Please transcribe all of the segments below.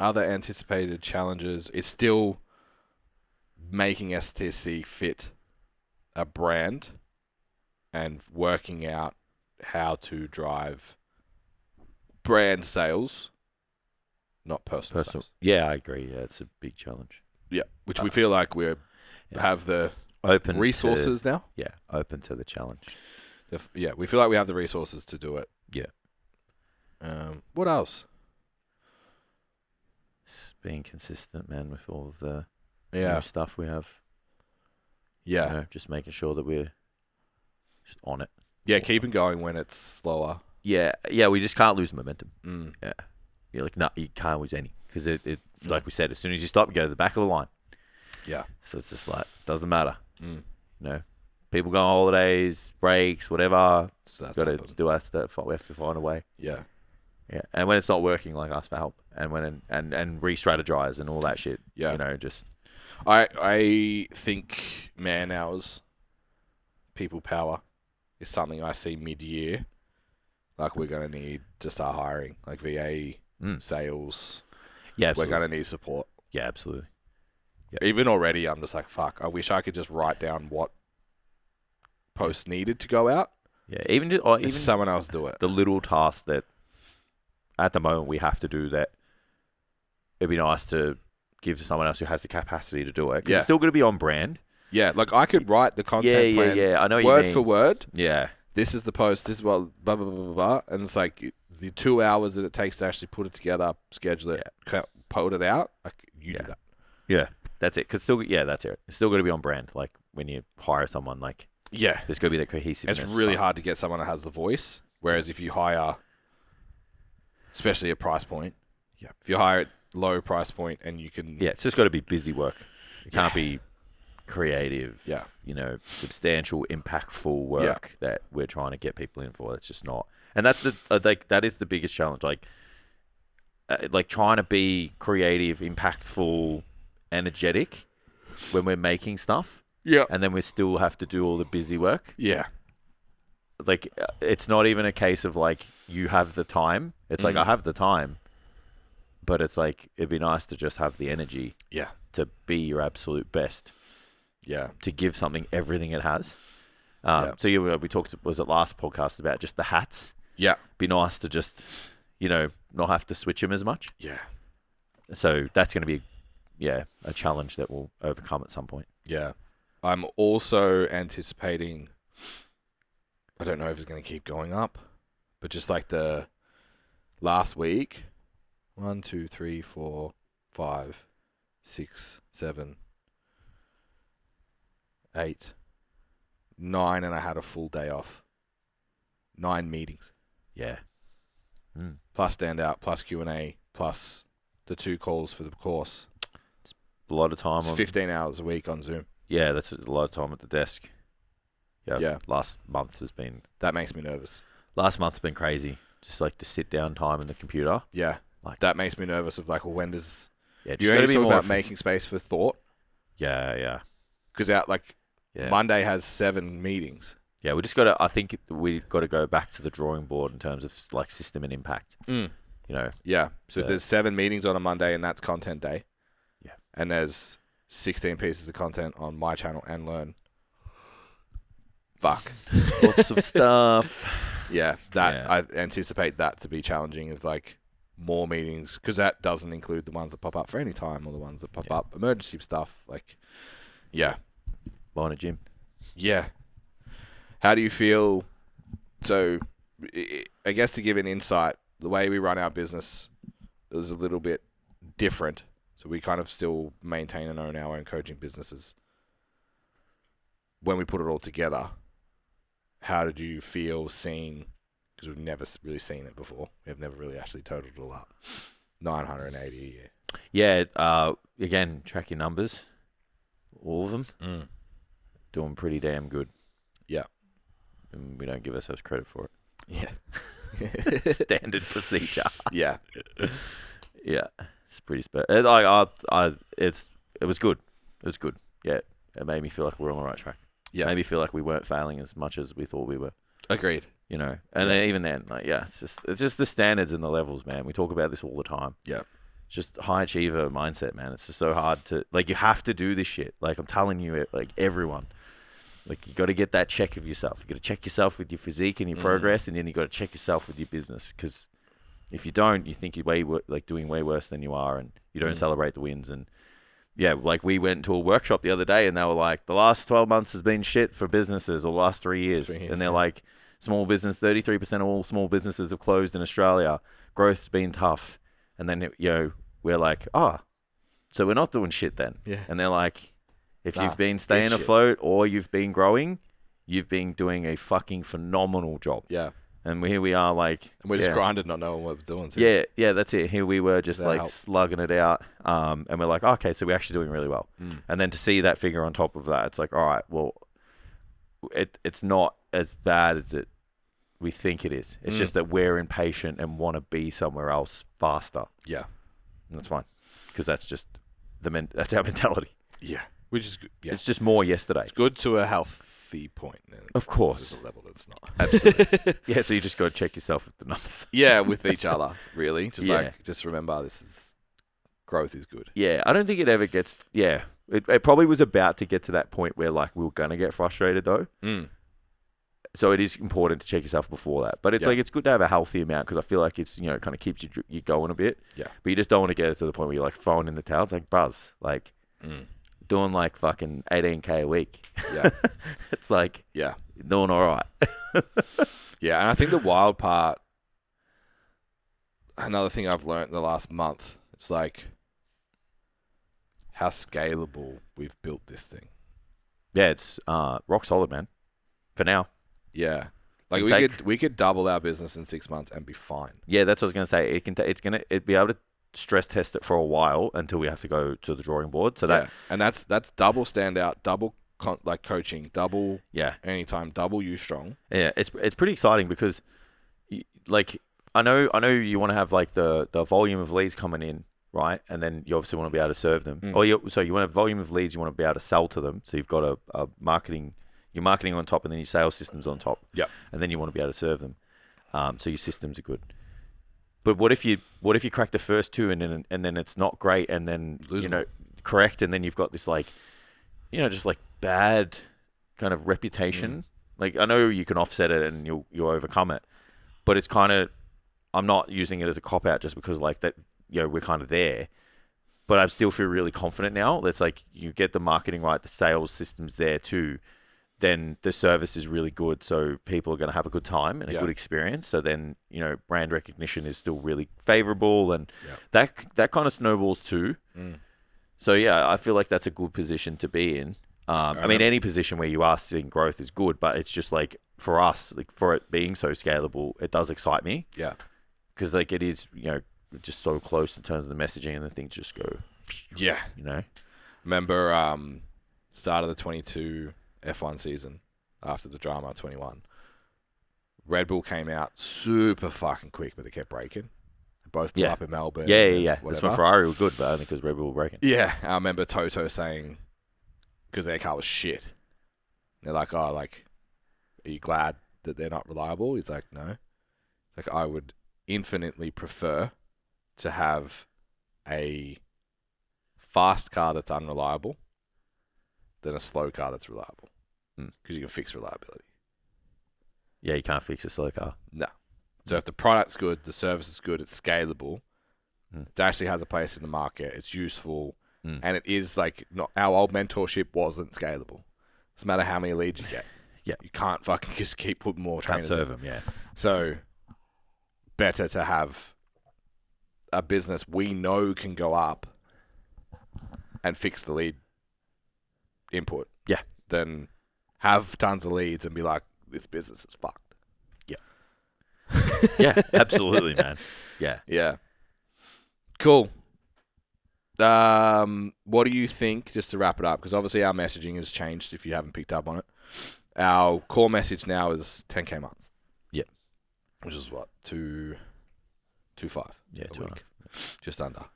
other anticipated challenges is still making STC fit a brand and working out how to drive brand sales, not personal sales. Yeah, I agree. Yeah, it's a big challenge. Yeah, which we feel like we have the open resources now. Yeah, open to the challenge. We feel like we have the resources to do it. Yeah. What else? Just being consistent, man, with all of the Yeah. new stuff we have. Yeah. You know, just making sure that we're just on it. Yeah, keeping going when it's slower. Yeah, we just can't lose momentum. Mm. Yeah. You're like, no, you can't lose any. Because like we said, as soon as you stop, you go to the back of the line. Yeah. So it's just like, doesn't matter. Mm. You know, people go on holidays, breaks, whatever. So Got to do our stuff. We have to find a way. Yeah. Yeah. And when it's not working, like, ask for help. And when and re-strategize and all that shit. Yeah. You know, just... I think man hours, people power, is something I see mid-year. Like, we're going to need to start hiring, like VA, sales. Yeah, absolutely. We're going to need support. Yeah, absolutely. Yep. Even already, I'm just like, fuck, I wish I could just write down what posts needed to go out. Yeah, even someone else do it. The little tasks that at the moment we have to do that it'd be nice to give to someone else who has the capacity to do it. 'Cause it's still going to be on brand. Yeah, like I could write the content plan I know what word you mean. for word. Yeah. This is the post, this is what, blah, blah, blah, blah, blah. And it's like the 2 hours that it takes to actually put it together, schedule it, put it out, like you do that. Yeah, that's it. Cause that's it. It's still going to be on brand. Like when you hire someone, like there's going to be that cohesiveness. It's really hard to get someone that has the voice. Whereas if you hire, especially a price point, if you hire at low price point and you can... Yeah, it's just got to be busy work. It can't be creative, Yeah. you know, substantial, impactful work that we're trying to get people in for. That's just not. And that's that is the biggest challenge. Like trying to be creative, impactful, energetic when we're making stuff. Yeah. And then we still have to do all the busy work. Yeah. Like, it's not even a case of like, you have the time. It's like, I have the time. But it's like, it'd be nice to just have the energy. Yeah. To be your absolute best. Yeah. To give something everything it has. So we talked, was it last podcast, about just the hats? Yeah. Be nice to just, you know, not have to switch them as much. Yeah. So that's going to be, a challenge that we'll overcome at some point. Yeah. I'm also anticipating, I don't know if it's going to keep going up, but just like the last week, 1, 2, 3, 4, 5, 6, 7, 8, 9, and I had a full day off. 9 meetings. Yeah. Plus Standout, plus Q&A, plus the 2 calls for the course. It's a lot of time. It's 15 hours a week on Zoom. Yeah, that's a lot of time at the desk. Yeah. Last month has been... That makes me nervous. Last month's been crazy. Just like the sit down time in the computer. Yeah. Like, that makes me nervous of like, well, when does... Yeah, you only talk about making space for thought? Yeah. Because Monday has 7 meetings. Yeah, we just got to... I think we've got to go back to the drawing board in terms of like system and impact. You know? Yeah. So if there's 7 meetings on a Monday and that's content day. Yeah. And there's 16 pieces of content on my channel and Learn. Fuck. Lots of stuff. Yeah. I anticipate that to be challenging of like more meetings, because that doesn't include the ones that pop up for any time or the ones that pop up emergency stuff. Like, Line a gym. Yeah. How do you feel? So, I guess to give an insight, the way we run our business is a little bit different. So we kind of still maintain and own our own coaching businesses. When we put it all together, how did you feel seeing, because we've never really seen it before. We've never really actually totaled it all up. 980 a year. Yeah, again, track your numbers. All of them. Doing pretty damn good. Yeah. And we don't give ourselves credit for it. Yeah. Standard procedure. Yeah. Yeah. It's pretty special. It was good. It was good. Yeah. It made me feel like we're on the right track. Yeah. It made me feel like we weren't failing as much as we thought we were. Agreed. You know, and then even then, like, it's just the standards and the levels, man. We talk about this all the time. Yeah. just high achiever mindset, man. It's just so hard to, like, you have to do this shit. Like, I'm telling you, like, everyone. Like, you got to get that check of yourself. You got to check yourself with your physique and your progress, and then you got to check yourself with your business. Because if you don't, you think you're doing way worse than you are, and you don't celebrate the wins. And yeah, like, we went to a workshop the other day, and they were like, the last 12 months has been shit for businesses, or the last 3 years. And they're like, small business, 33% of all small businesses have closed in Australia. Growth's been tough. And then, we're like, so we're not doing shit then. Yeah. And they're like, if you've been staying afloat or you've been growing, you've been doing a fucking phenomenal job. Yeah. And here we are, like... And we're just grinding, not knowing what we're doing. Too. Yeah, that's it. Here we were just, slugging it out. And we're like, okay, so we're actually doing really well. And then to see that figure on top of that, it's like, all right, well, it's not as bad as we think it is. It's just that we're impatient and want to be somewhere else faster. Yeah. And that's fine. Because that's just that's our mentality. Yeah. Which is good. Yeah. It's just more yesterday. It's good to a healthy point. Of course. There's a level that's not. Absolutely. Yeah, so you just got to check yourself with the numbers. Yeah, with each other, really. Just remember growth is good. Yeah, I don't think it ever gets, it probably was about to get to that point where, like, we were going to get frustrated, though. So it is important to check yourself before that. But it's it's good to have a healthy amount, because I feel like it's, kind of keeps you going a bit. Yeah. But you just don't want to get it to the point where you're, like, throwing in the towel. It's like, buzz, like, doing, like, fucking 18K a week. Yeah. It's like, doing all right. Yeah, and I think the wild part, another thing I've learned in the last month, it's like how scalable we've built this thing. Yeah, it's rock solid, man. For now. Yeah, like we could double our business in 6 months and be fine. Yeah, that's what I was gonna say. It'd be able to stress test it for a while until we have to go to the drawing board. So that's double Standout, double coaching, double anytime, double you strong. Yeah, it's pretty exciting because, like, I know you want to have, like, the volume of leads coming in, right? And then you obviously want to be able to serve them. So you want a volume of leads, you want to be able to sell to them. So you've got a marketing. Your marketing on top, and then your sales systems on top. Yeah. And then you want to be able to serve them. So your systems are good. But what if you crack the first two and then it's not great, and then correct, and then you've got this, like, just like bad kind of reputation. Like, I know you can offset it and you'll overcome it, but it's kind of, I'm not using it as a cop out just because, like, that we're kind of there. But I still feel really confident now. It's like you get the marketing right, the sales systems there too. Then the service is really good, so people are going to have a good time and a good experience. So then, brand recognition is still really favorable, and that kind of snowballs too. So yeah, I feel like that's a good position to be in. I mean, any position where you are seeing growth is good, but it's just like, for us, like, for it being so scalable, it does excite me. Yeah, because, like, it is, just so close in terms of the messaging, and the things just go. Yeah, Remember, start of the 22 F1 season, after the drama 21, Red Bull came out super fucking quick, but they kept breaking. They both blew up in Melbourne. Yeah. That's when Ferrari were good, but only because Red Bull were breaking. Yeah, I remember Toto saying, because their car was shit, they're like, are you glad that they're not reliable? He's like, no. Like, I would infinitely prefer to have a fast car that's unreliable than a slow car that's reliable. Because you can fix reliability. Yeah, you can't fix a slow car. No. So if the product's good, the service is good, it's scalable, it actually has a place in the market, it's useful, and it is, like, not, our old mentorship wasn't scalable. Doesn't matter how many leads you get. Yeah. You can't fucking just keep putting more trainers in. Can't serve them, yeah. So better to have a business we know can go up and fix the lead input. Yeah. Than have tons of leads and be like, this business is fucked. Yeah. Yeah, absolutely, man. Yeah. Yeah. Cool. What do you think, just to wrap it up, because obviously our messaging has changed if you haven't picked up on it. Our core message now is 10K months. Yeah. Which is what? 2.5. Yeah, 2.5. Just under.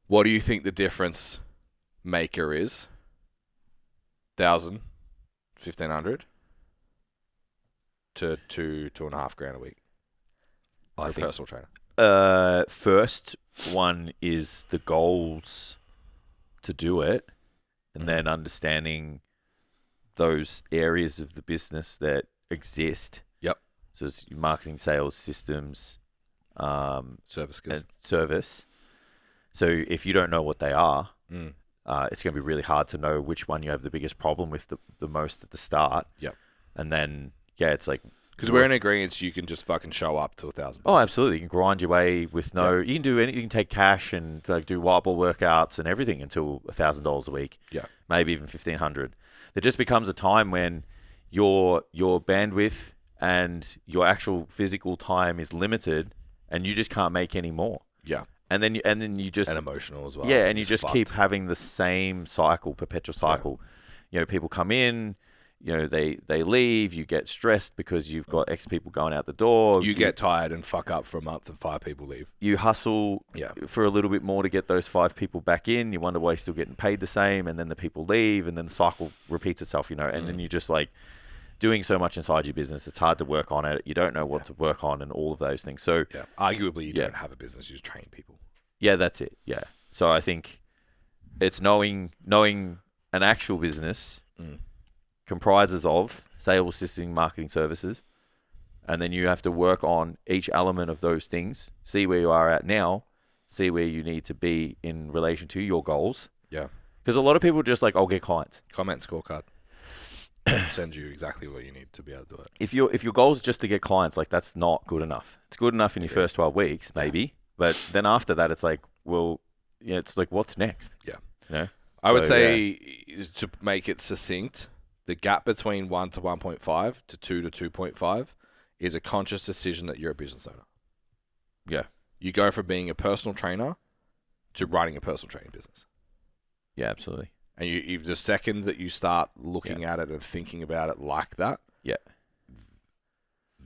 What do you think the difference maker is? 1,000, 1,500 to 2.5 grand a week. I for a think personal trainer. First one is the goals to do it, and then understanding those areas of the business that exist. Yep. So it's marketing, sales, systems, Service skills. and service. So if you don't know what they are, it's going to be really hard to know which one you have the biggest problem with the most at the start. Yep. And then, it's like... Because we're in agreement, you can just fucking show up to $1,000. Oh, absolutely. You can grind your way with you can do anything. You can take cash and like do whiteboard workouts and everything until $1,000 a week. Yeah. Maybe even $1,500. There just becomes a time when your bandwidth and your actual physical time is limited and you just can't make any more. Yeah. And then you just... And emotional as well. Yeah, and you It's just fucked. keep having the same cycle, perpetual cycle. You know, people come in... they leave, you get stressed because you've got X people going out the door. You get tired and fuck up for a month and 5 people leave. You hustle Yeah. for a little bit more to get those 5 people back in. You wonder why you're still getting paid the same, and then the people leave, and then the cycle repeats itself, and then you're just like doing so much inside your business. It's hard to work on it. You don't know what to work on and all of those things. So Arguably, you don't have a business, you just train people. Yeah, that's it. Yeah. So I think it's knowing an actual business comprises of sales, system, marketing, services, and then you have to work on each element of those things, see where you are at now, see where you need to be in relation to your goals. Yeah. Because a lot of people just like, I'll get clients. Comment scorecard. Send you exactly what you need to be able to do it. If your goal is just to get clients, like that's not good enough. It's good enough in your first 12 weeks, maybe, but then after that, it's like, well, it's like, what's next? Yeah. I would say to make it succinct, the gap between 1 to 1.5 to 2 to 2.5 is a conscious decision that you're a business owner. Yeah. You go from being a personal trainer to running a personal training business. Yeah, absolutely. And if the second that you start looking at it and thinking about it like that,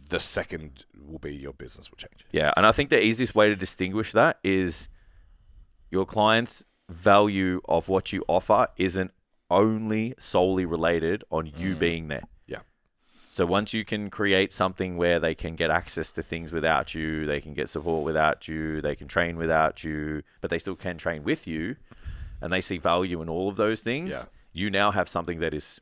the second will be your business will change. Yeah, and I think the easiest way to distinguish that is your client's value of what you offer isn't only solely related on you being there. Yeah. So once you can create something where they can get access to things without you, they can get support without you, they can train without you, but they still can train with you, and they see value in all of those things, you now have something that is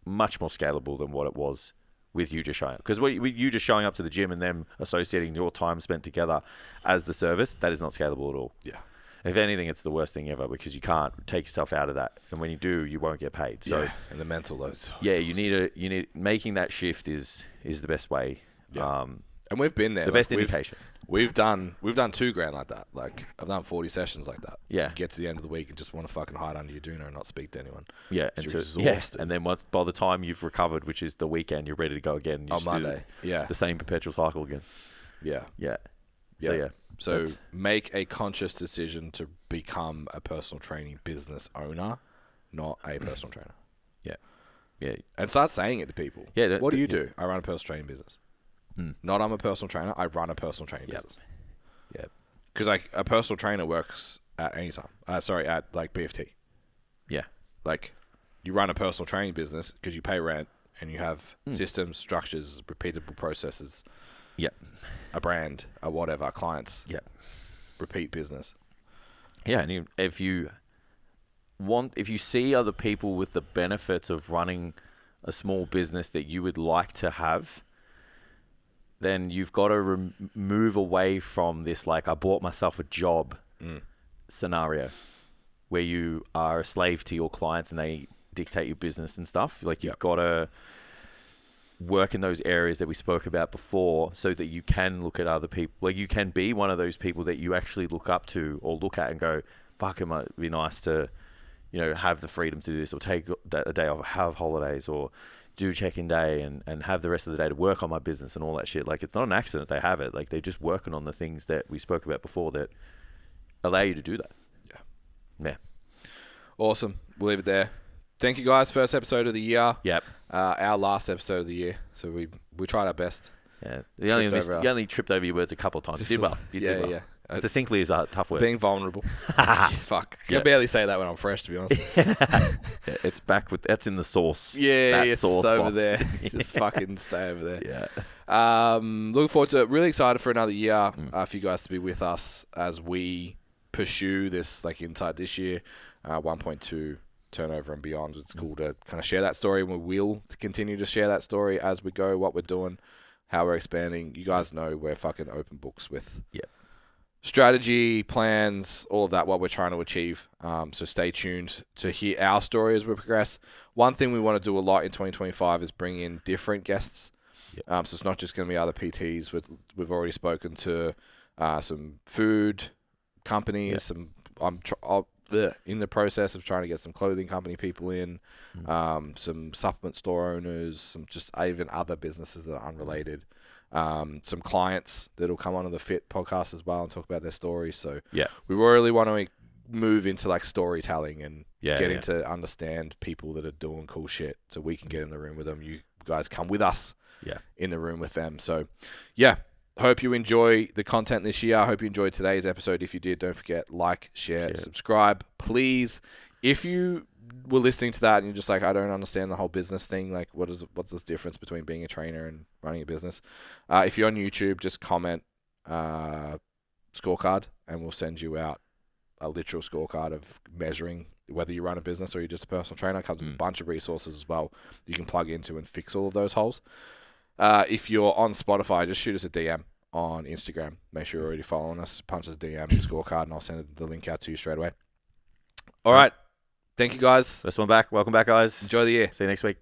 much more scalable than what it was with you just showing up. Because with you just showing up to the gym and them associating your time spent together as the service, that is not scalable at all. Yeah. If anything, it's the worst thing ever because you can't take yourself out of that, and when you do, you won't get paid. So and the mental loads. Yeah, you need making that shift is the best way. Yeah. And we've been there. The best indication. We've done $2,000 like that. Like I've done 40 sessions like that. Yeah. Get to the end of the week and just want to fucking hide under your doona and not speak to anyone. Yeah. And and then by the time you've recovered, which is the weekend, you're ready to go again. You on Monday. Yeah. The same perpetual cycle again. Yeah. Yeah. So make a conscious decision to become a personal training business owner, not a personal trainer. Yeah. Yeah. And start saying it to people. Yeah. What do you do? I run a personal training business. Not I'm a personal trainer. I run a personal training business. Yeah. Because like a personal trainer works at any time. At like BFT. Yeah. Like you run a personal training business because you pay rent and you have systems, structures, repeatable processes. Yeah. A brand, a whatever, clients. Yeah. Repeat business. Yeah, and if you see other people with the benefits of running a small business that you would like to have, then you've got to move away from this, like, I bought myself a job scenario where you are a slave to your clients and they dictate your business and stuff. Like, you've got to work in those areas that we spoke about before so that you can look at other people. Like, you can be one of those people that you actually look up to or look at and go, fuck, it might be nice to, have the freedom to do this, or take a day off, have holidays, or do check-in day and have the rest of the day to work on my business and all that shit. Like, it's not an accident they have it. Like, they're just working on the things that we spoke about before that allow you to do that. Yeah. Awesome. We'll leave it there. Thank you, guys. First episode of the year. Yep. Our last episode of the year. So we tried our best. Yeah. You only tripped over your words a couple of times. You did well. You did well. Yeah. Succinctly is a tough word. Being vulnerable. Fuck. I can barely say that when I'm fresh, to be honest. Yeah, it's back with that's in the sauce. Yeah, that it's sauce over box. there. Just fucking stay over there. Yeah. Looking forward to it. Really excited for another year for you guys to be with us as we pursue this like inside this year, 1.2 turnover and beyond. It's cool to kind of share that story, and we will continue to share that story as we go, what we're doing, how we're expanding. You guys know we're fucking open books with strategy, plans, all of that, what we're trying to achieve. So stay tuned to hear our story as we progress. One thing we want to do a lot in 2025 is bring in different guests. So it's not just going to be other PTs. We've already spoken to some food companies. I'm in the process of trying to get some clothing company people in, some supplement store owners, some just even other businesses that are unrelated. Some clients that'll come onto the Fit podcast as well and talk about their stories. So we really want to move into like storytelling and getting to understand people that are doing cool shit, so we can get in the room with them. You guys come with us in the room with them. So hope you enjoy the content this year. I hope you enjoyed today's episode. If you did, don't forget, like, share, subscribe, please. If you were listening to that and you're just like, I don't understand the whole business thing, like what's the difference between being a trainer and running a business? If you're on YouTube, just comment scorecard and we'll send you out a literal scorecard of measuring whether you run a business or you're just a personal trainer. It comes with a bunch of resources as well you can plug into and fix all of those holes. If you're on Spotify, just shoot us a DM on Instagram. Make sure you're already following us. Punch us a DM, scorecard, and I'll send the link out to you straight away. All right. Thank you, guys. First one back. Welcome back, guys. Enjoy the year. See you next week.